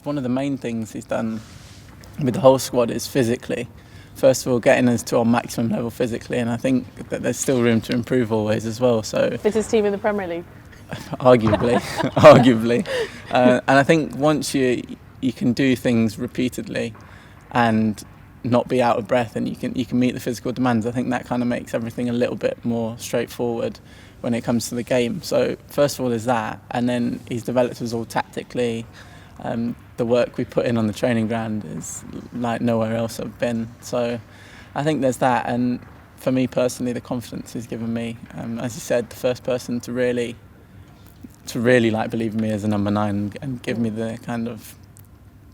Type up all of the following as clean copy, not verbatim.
one of the main things he's done with the whole squad is physically. First of all, getting us to our maximum level physically, and I think that there's still room to improve always as well. So fittest team in the Premier League? Arguably, arguably. And I think once you can do things repeatedly and not be out of breath, and you can meet the physical demands, I think that kind of makes everything a little bit more straightforward when it comes to the game. So first of all is that, and then he's developed us all tactically. The work we put in on the training ground is like nowhere else I've been. So I think there's that, and for me personally, the confidence he's given me. As you said, the first person to really like believe in me as a number 9 and give me the kind of,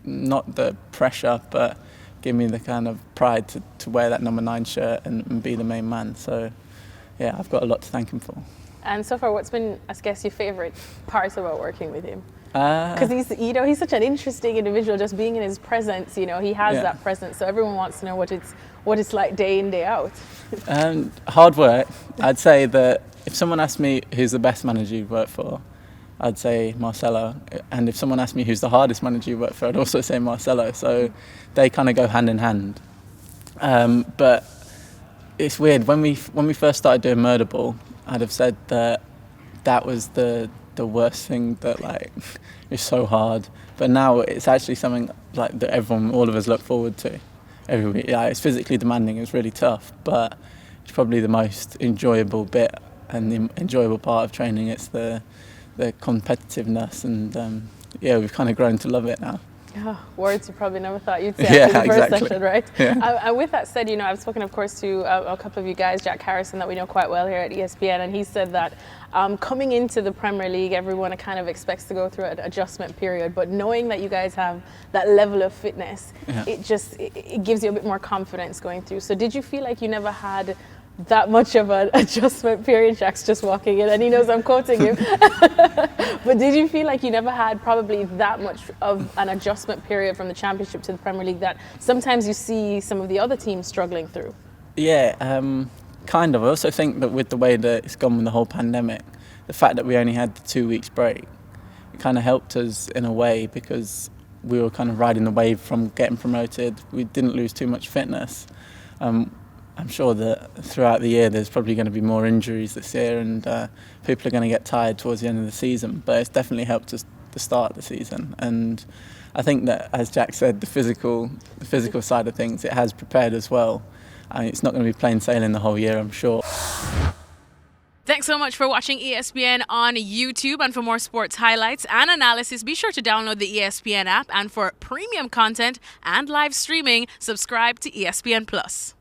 not the pressure, but give me the kind of pride to wear that number 9 shirt and be the main man. So yeah, I've got a lot to thank him for. And so far, what's been, I guess, your favourite part about working with him? Because he's such an interesting individual. Just being in his presence, he has that presence. So everyone wants to know what it's like day in, day out. Hard work. I'd say that if someone asked me who's the best manager you've worked for, I'd say Marcelo. And if someone asked me who's the hardest manager you worked for, I'd also say Marcelo. So they kind of go hand in hand. But it's weird. When we first started doing Murder Ball, I'd have said that was the worst thing, that like it's so hard. But now it's actually something like that all of us look forward to every week. Yeah, it's physically demanding, it's really tough, but it's probably the most enjoyable bit and the enjoyable part of training. It's the competitiveness, and we've kind of grown to love it now. Oh, words you probably never thought you'd say after the first exactly. session, right? Yeah. And with that said, I've spoken, of course, to a couple of you guys, Jack Harrison, that we know quite well here at ESPN, and he said that coming into the Premier League, everyone kind of expects to go through an adjustment period, but knowing that you guys have that level of fitness, it gives you a bit more confidence going through. So did you feel like you never had that much of an adjustment period? Jack's just walking in and he knows I'm quoting him. But did you feel like you never had probably that much of an adjustment period from the Championship to the Premier League that sometimes you see some of the other teams struggling through? Yeah, kind of. I also think that with the way that it's gone with the whole pandemic, the fact that we only had the 2 weeks break, it kind of helped us in a way, because we were kind of riding the wave from getting promoted. We didn't lose too much fitness. I'm sure that throughout the year there's probably going to be more injuries this year, and people are going to get tired towards the end of the season, but it's definitely helped us to start the season. And I think that, as Jack said, the physical side of things, it has prepared as well. It's not going to be plain sailing the whole year, I'm sure. Thanks so much for watching ESPN on YouTube, and for more sports highlights and analysis, be sure to download the ESPN app, and for premium content and live streaming, subscribe to ESPN Plus.